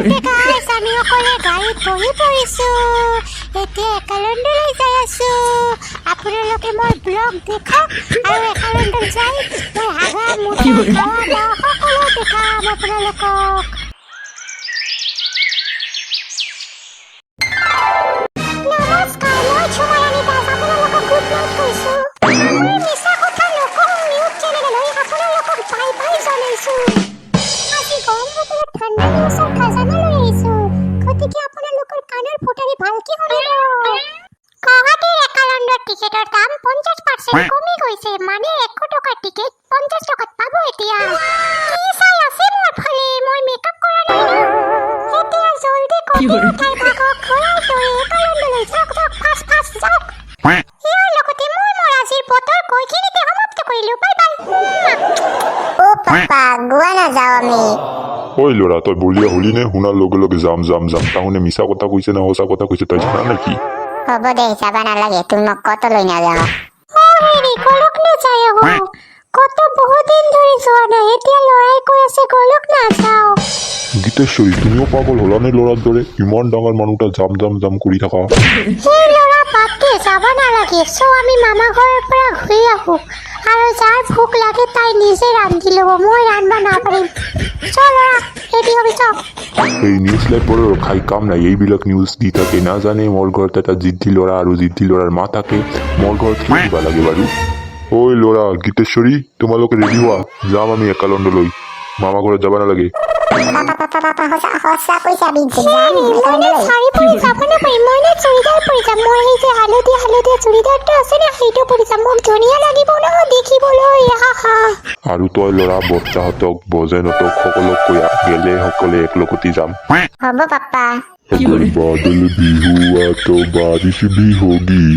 গাইছ আমি অকলে গাড়ীত বহি পৰিছো এতিয়া একালন্দলৈ যাই আছো আপোনালোকে মোৰ ব্লগ দেখক আৰু একালন্দত যাই মই হাগা মুঠা সকলো দেখাম আপোনালোকক নমস্কাৰ মই ছমাৰাণী দাস আপোনালোকক গুড নাইট কৈছোঁ মই মিছা কথা নকওঁ নিউজ চেনেললৈ আপোনালোকক বাই বাই জনাইছোঁ আজি গৰম বতৰত ঠাণ্ডা নিউজৰ খাজানা লৈ আহিছোঁ গতিকে আপোনালোকৰ কাণৰ ফুটাৰি ভালকে শুনিব গুৱাহাটীৰ একালন্দৰ টিকেটৰ দাম 50% কমি গৈছে মানে 100 টকাৰ টিকেট 50 টকাত পাব এতিয়া কি চাই আছে মোৰ ফালে মই মেকআপ কৰা নাই এতিয়া জলদি কৰি উঠাই ভাগক ঘূৰাই তই একালন্দলৈ যাওক ফাষ্ট যাওক ইয়াৰ লগতে মই মোৰ আজিৰ বতৰ কৈখিনিতে সমাপ্ত কৰিলোঁ বাই বাই অ পাপা গোৱা নাযাওঁ আমি ঐ ল'ৰা তই বলিয়া হলি নে শুনাৰ লগে লগে যাম তাহুনে মিছা কথা কৈছে না সঁচা কথা কৈছে তই জানা নেকি হ'ব দে যাবা নালাগে তুমি মোক কত লৈ নাযাওঁ হেৰি গলক নাযায় কত বহুত দিন ধৰি যোৱা নাই এতিয়া লৰাই কৈ আছে গলক নাযাওঁ গীতেশ্বৰী তুমিও পাগল হলা নে ল'ৰাৰ দৰে ইমান ডাঙৰ মানুহটা জাম কৰি থাকা সেই ল'ৰা পাতে যাবা নালাগে চ' আমি মামা ঘৰৰ পৰা ঘূৰি আহোঁ আৰু যাৰ ভোক লাগে তাই নিজে ৰান্ধি ল'ব মই ৰান্ধবা নাপাৰিম চ' ল'ৰা ৰেডি হবি চ এই নিউজ লাইভবোৰৰ খাই কাম নাই এইবিলাক নিউজ দি থাকে নাজানে মোৰ ঘৰত এটা জিদ্দি ল'ৰা আৰু জিদ্দি ল'ৰাৰ মা থাকে মোৰ ঘৰত কি দিবা লাগে বাৰু ঐ ল'ৰা গীতেশ্বৰী তোমালোকে ৰেডি হোৱা যাম আমি একালন্দলৈ মামা ঘৰত যাব নালাগে সঁচা কৈছা শাৰী পৰি যাব নাপাৰিম মই নে চুৰিদাৰ পৰি যাম মই সেই যে হালধীয়া চুৰিদাৰটো আছে নে সেইটো পৰি যাম মোক ধুনীয়া লাগিব ন দেখিবলৈ আৰু তই ল'ৰা বচ্চাহঁতক বজেনহঁতক সকলক কৈ গেলে সকলে একলগতি যাম হ'ব পাপা अगर बादल भी हुआ तो बारिश भी होगी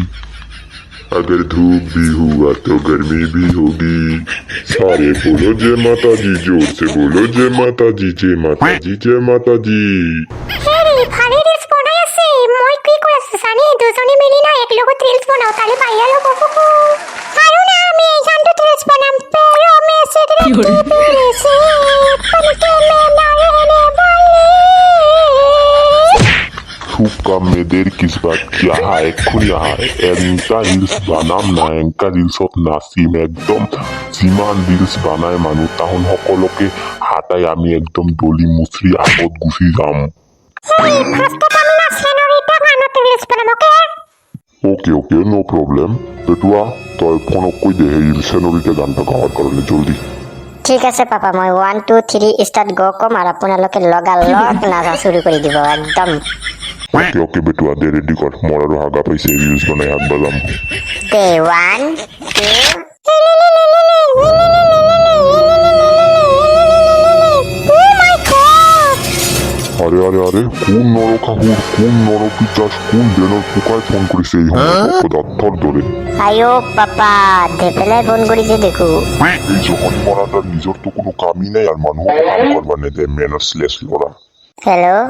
अगर धूप भी हुआ तो गर्मी भी होगी सारे बोलो जय माता जी जोर से बोलो जय माता जी जय माता जी जय माता जी হেৰি ভালে ৰিলছ বনাই আছে মই কি কৈ আছো জানি দুজনে মিলি না এক লগত ৰিলছ বনাও তালে ভাইৰাল হ'ব আৰু না আমি এই গানটো ৰিলছ বনাম pero me se parece porque me na रहने वाले সুকা মেয়েদের কিসবাত क्या है এক্ষুনি আয় এঙ্কা রিলস বানাম না এঙ্কা রিলসত নাচিম একদম যিমান রিলস বানায় মানুহ তাহন সকলোকে হাতাই আমি একদম দলি মুচৰি আগত গুচি যাম ওকে নো প্ৰবলেম পেটুয়া তই ফোনক কৈ দে এই সেনৰিটা গানটা গাওয়ার কারণে জলদি ঠিক আছে পাপা মই 1 2 3 স্টার্ট গো কম আর আপোনালোকে লগালগ নাচা শুরু কৰি দিব একদম ওকে বেটুয়া দে ৰেডি কৰ মোৰ আৰু হাগা পাইছে ৰিলস বনাই হাত বাজাম দে 1 2 আরে কোন নরকাহুর কোন নরপিচাস কোন জেনার পোকায় ফোন করেছে এই পদার্থর ধরে আয়ো পাপা দেপেলাই ফোন কৰিছে দেখো এই যখন মরাটার নিজের তো কোনো কামই নাই আর মানুষ কাম করবা নেদে ম্যানার্সলেস লড়া হেল্ল'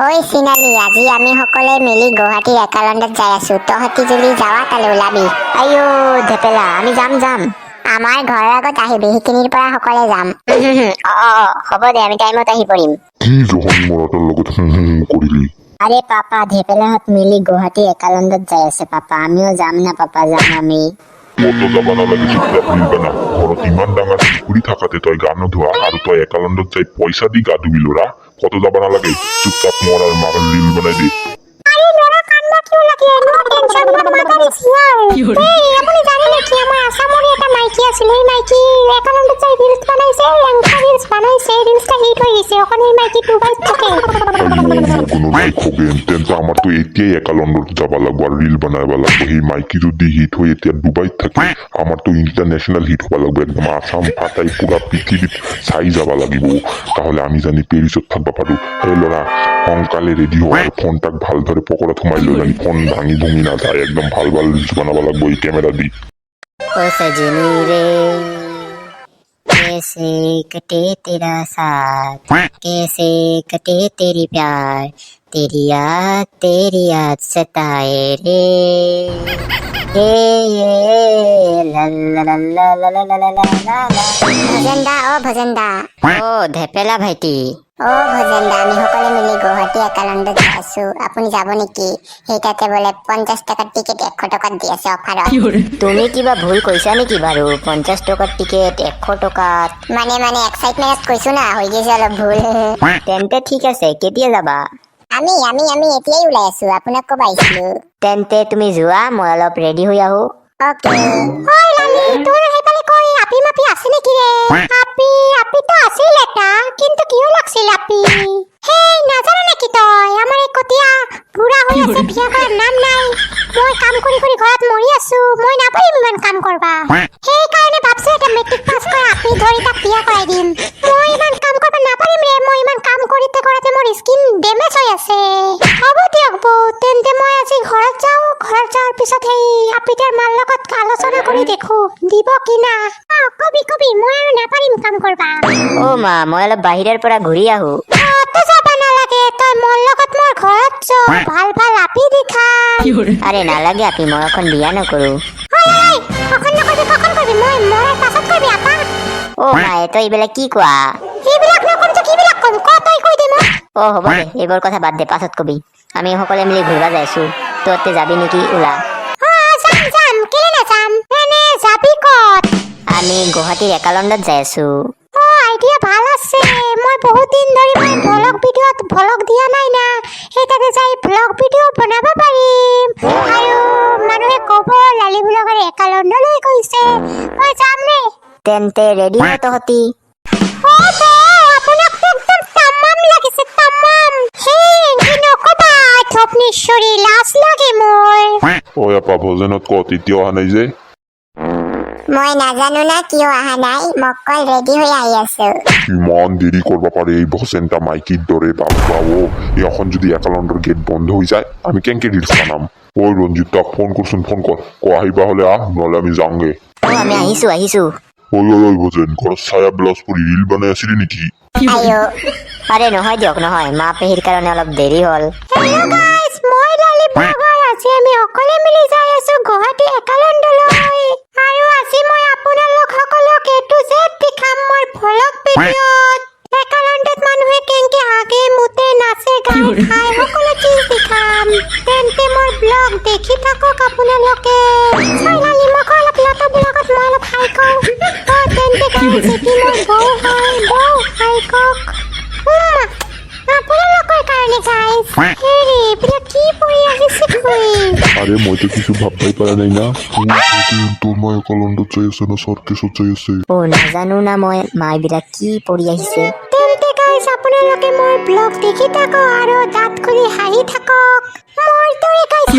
ঐ চিনালি আজি আমি সকলোৱে মিলি গুৱাহাটীৰ একালন্দত যাই আছো তহঁতি যদি যাৱা তালে ওলাবি আইও ধেপেলা আমি যাম আমাৰ ঘৰৰ আগত আহিবি সেইখিনিৰ পৰা সকলোৱে যাম হ'ব দে আমি টাইমত আহি পৰিম কি যখন মৰাটাৰ লগত কৰিলি আৰে পাপা ধেপেলাহঁত মিলি গুৱাহাটী একালন্দত যাই আছে পাপা আমিও যাম না পাপা যাম আমি কত যাবা নালাগে চুপচাপ নিবা না ঘৰত ইমান ডাঙৰ পুখুৰী থাকাতে তই গা নোধোৱা আৰু তই একালন্দত যাই পইচা দি গা ধুবি ল'ৰা কত যাবা নালাগে চুপচাপ মোৰ আৰু মাকৰ ৰিল বনাই দে আৰে লৰা কান্দা কিয় লাগে নো টেনশন না মাদাৰ সিয়াৰ এই আপুনি জানে নেকি আমাৰ আসামৰে এটা মাইকি আছিল এই মাইকি একালন্দত যাই ৰিলছ বনাইছে লেংকা ৰিলছ বনাইছে ৰিলছটা হিট হৈ গৈছে এখন এই মাইকি ডুবাইত থাকে কোনো নাই খগেন তেন্তে আমাৰ তো এতিয়াই একালন্দত যাব লাগব আৰু ৰিল বনাব লাগব সেই মাইকি যদি হিট হৈ এতিয়া ডুবাইত থাকে আমাৰ তো ইন্টাৰনেশ্যনেল হিট হ'ব লাগব একদম আসাম ফাটাই পুৰা পৃথিৱীত চাই যাব লাগিব তাহলে আমি জানি পেৰিছত থাকবা পাৰো এই ল'ৰা সোনকালে ৰেডি হোৱা আৰু ফোনটাক ভালদৰে পকৰত সোমাই লৈ জানি ফোন ভাঙি ভঙি নাযায় একদম ভাল ৰিলছ বনাব লাগব এই কেমেৰা দি ओ सजनी रे कैसे कटे तेरा साथ कैसे कटे तेरी प्यार तेरी याद सताए रे ভজনদা ও ভজনদা ও ধেপেলা ভাইটি অ ভজেন্দা আমি সকলে মিলি গুৱাহাটী একালণ্ডত যাই আছো আপুনি যাব নেকি সেইটাতে বোলে 50 টাকাৰ টিকেট 100 টকাত দি আছে অফাৰত তুমি কিবা ভুল কৈছা নেকি বাৰু 50 টকাৰ টিকেট 100 টকাত মানে এক্সাইটমেন্টত কৈছো না হৈ গৈছে অলপ ভুল তেন্তে ঠিক আছে কেতিয়া যাবা আমি এতিয়াই ওলাই আছো আপোনাক কব আহিছিলো তেন্তে তুমি যোৱা মই অলপ ৰেডি হৈ আহো ওকে ওই লালি তোৰ হেইপালে কই আপি মাপি আছে নেকি ৰে আপি তো আছিল এটা কিন্তু কিয় লাগছিল আপি হেই নাজানো নেকি তই আমাৰ এই কতিয়া বুঢ়া হৈ আছে বিয়া কৰাৰ নাম নাই মই কাম কৰি ঘৰত মৰি আছো মই নাপাৰিম ইমান কাম কৰবা সেই কাৰণে ভাবছো এটা মেট্ৰিক পাছ কৰা আপি ধৰি তাক বিয়া কৰাই দিম মই ইমান কাম কৰবা নাপাৰিম ৰে মই ইমান কাম কৰিতে মোৰ স্কিন ডেমেজ হৈ আছে হ'ব দিয়ক বৌ তেন্তে মই আজি ঘৰত যাওয়াৰ পিছত সেই আপিটাৰ মাৰ লগত আলোচনা কৰি দেখো দিব কি না কবি মই আৰু নাপাৰিম কাম কৰবা অ মা মই অলপ বাহিৰৰ পৰা ঘূৰি আহো তো যাবা নালাগে তই মোৰ লগত মোৰ ঘৰত যা ভাল আপি দেখা আৰে নালাগে আপি মই এখন বিয়া নকৰো কখন নকবি মই মৰাৰ পাছত কবি আপা অ মা তই এইবিলাক কি কোৱা এইবিলাক নকম তো কিবিলাক কম তই কৈ দে মোক অ হ'ব দে এইবোৰ কথা বাদ দে পাছত কবি আমি সকলে মিলি ঘূৰবা যাইছো তহঁতে যাবি নেকি ওলা যাম কেলে নাযাম এনে যাবি কত আমি গুৱাহাটীৰ একালণ্ডত যাই আছো আইডিয়া ভাল আছে মই বহুত দিন ধৰি মই ভ্লগ দিয়া নাই না সেইটাতে যাই ভ্লগ ভিডিঅ' বনাব পাৰিম আৰু মানুহে ক'ব লালি ব্লগাৰ একালণ্ডলৈ গৈছে মই যাম ৰে তেন্তে ৰেডি হ তহঁতি আপোনাক একদম তামাম লাগিছে তামাম হেই নকবা থপনিশ্বৰী লাজ লাগে মোৰ ঐ আপা ভজনত কত এতিয়াও অহা নাই যে মই নাজানো না কিয় অহা নাই মক্কল ৰেডি হৈ আহি আছো ইমান দেৰি কৰিব পাৰে এই ভজেনটা মাইকিৰ দৰে বাবা ও এখন যদি একালণ্ডৰ গেট বন্ধ হৈ যায় আমি কেনেকে ৰিলছ বনাম ঐ ৰঞ্জিত তাক ফোন কৰচোন ফোন কৰ আহিবা হলে আহ নহলে আমি যাওঁগে অ আমি আহিছো ঐ ভজেন ঘৰত ছায়া ব্লাউজ পৰি ৰিল বনাই আছিলি নেকি আইও আৰে নহয় দিয়ক নহয় মা পেহীৰ কাৰণে অলপ দেৰি হ'ল হেল্ল গাইস মই লালি ব্লগাৰ আজি আমি অকলে মিলি যাই আছো গুৱাহাটী একালণ্ডলৈ আৰু আজি মই আপোনালোক সকলক এটু জেড দেখাম মোৰ ভ্লগ ভিডিঅ'ত একালণ্ডত মানুহে কেনেকে হাগে মুতে নাচে গান খায় সকলো চিজ দেখাম তেন্তে মোৰ ব্লগ দেখি থাকক আপোনালোকে লালি মোক অলপ লতা ব্লগত মই অলপ হাই কওঁ তেন্তে গাইস এটি মোৰ বৌ হয় বৌ হাই কক আপোনালোকৰ কাৰণে গাইস হেৰি এইবিলাক কি পৰি আহিছে খুই আরে মইতো কিছু ভাববাই পারা নাই না তোর মা একালণ্ডত যাই আছে না সর্কেশত যাই আছে অ নাজানো না মই মাই বিৰাট কি পৰি আহিছে তেন্তে গাইস আপোনালোকে মোৰ ব্লগ দেখি থাকক আৰু দাঁত খুলি হাঁহি থাকক মোৰ দৰে গাইস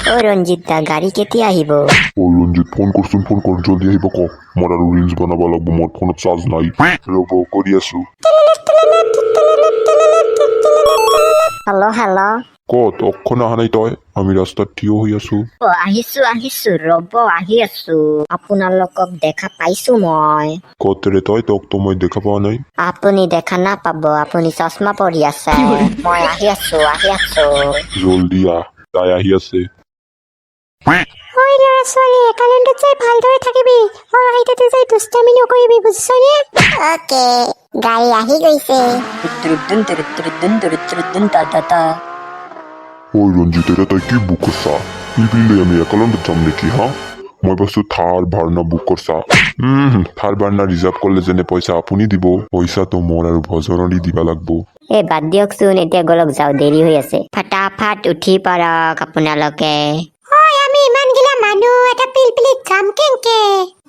অ ৰঞ্জিত দা গাড়ী কেতিয়া আহিব ঐ ৰঞ্জিত ফোন কৰচোন ফোন কৰ জলদি আহিব ক মোৰ আৰু ৰিলছ বনাব লাগব মোৰ ফোনত চাৰ্জ নাই ৰ'ব কৰি আছো হেল্ল কত অক্ষণ অহা নাই তই আমি ৰাস্তাত থিয় হৈ আছো অ আহিছো ৰ'ব আহি আছো আপোনালোকক দেখা পাইছো মই কত ৰে তই তোক তো মই দেখা পোৱা নাই আপুনি দেখা নাপাব আপুনি চশমা পৰি আছে মই আহি আছো জলদি আহ তাই আহি আছে ঐ ল'ৰা ছোৱালী একালণ্ডত যাই ভালদৰে থাকিবি আৰু সেইটাতে যাই দুষ্টামি নকৰিবি বুজিছনে অকে গাড়ী আহি গৈছে ঐ ৰঞ্জিত এৰে তই কি বুক কৰছা পিলপিলি আমি একালণ্ডত যাম নেকি হা মই ভাবছো থাৰ ভাৰ্ণা বুক কৰছা থাৰ ভাৰ্ণা ৰিজাৰ্ভ কৰিলে যেনে পইচা আপুনি দিব পইচাটো মোৰ আৰু ভজনৰি দিবা লাগব এই বাদ দিয়কচোন এতিয়া গলক যাওঁ দেৰি হৈ আছে ফটাফট উঠি পৰক আপোনালোকে আমি ইমান গিলা মানুহ এটা পিলপিলিত যাম কেনেকে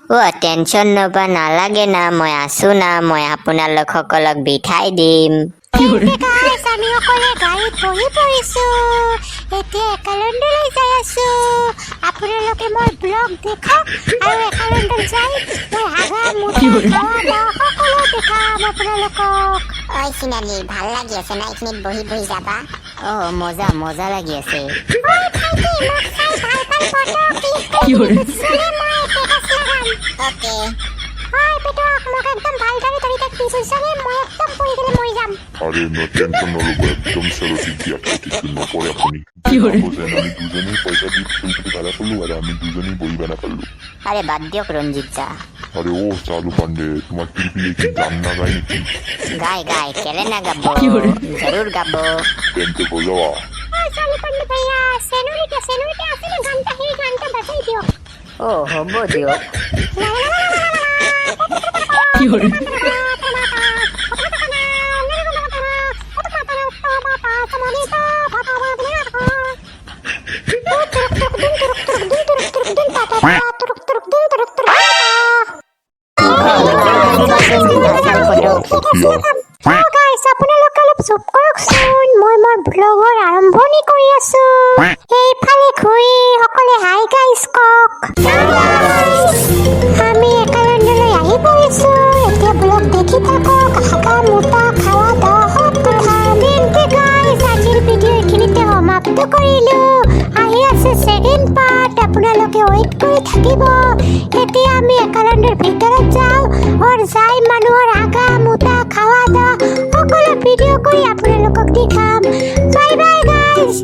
অ টেনচন ল'বা নালাগে না মই আছো না মই আপোনালোক সকলক বিঠাই দিম গাইস আমি অকলে গাড়ীত বহি পৰিছো এতিয়া একালণ্ডলৈ যাই আছো আপোনালোকে মোৰ ব্লগ দেখক আৰু একালণ্ডত যাই মই হাগা মুতা সকলো দেখাম আপোনালোকক ঐ চিনালি ভাল লাগি আছে না এইখিনিত বহি বহি যাবা অ মজা লাগি আছে ওকে মোক একদম ভালদৰে ধৰি থাকবি বুজিছানে মই একদম পৰি গেলে মৰি যাম আরে ন টেনশন নলব একদম সেরোটি দিয়া কিছু নপরে আপনি বুঝেন আমি দুজনেই পয়সা দিয়ে ছবিটি ভাড়া করলু আর আমি দুজনেই বই বানা করলু আরে বাদ দিয়ক রঞ্জিত যা আরে ও চালু পান্ডে তোমার টিভি কি গান না গাই নাকি গায় গায় কেলে না গাবো জরুর গাবো টেনতে বোঝাওয়া চালু পান্ডে ভাইয়া সেনুরিটা আছে না গানটা এই গানটা বাজাই দিও ও হব দিয়ক গাইস আপোনালোকে অলপ চুপ কৰকচোন মই মোৰ ব্লগৰ আৰম্ভণি কৰি আছো এইফালে ঘূৰি সকলে হাই গাইস কক আমি একালেণ্ডলৈ আহি পৰিছো এতিয়া ব্লগ দেখি থাকক হাগা মোটা খাৱা দহত কথা তেন্তে গাইস আজিৰ ভিডিঅ' এইখিনিতে সমাপ্ত কৰিলো আহি আছে ছেকেণ্ড পাৰ্ট আপোনালোকে ৱেইট কৰি থাকিব এতিয়া আমি একালেণ্ডৰ ভিতৰত যাওঁ আৰু যাই মানুহৰ আগা মোটা খাৱা দা সকলো ভিডিঅ' কৰি আপোনালোকক দেখাম বাই বাই গাইস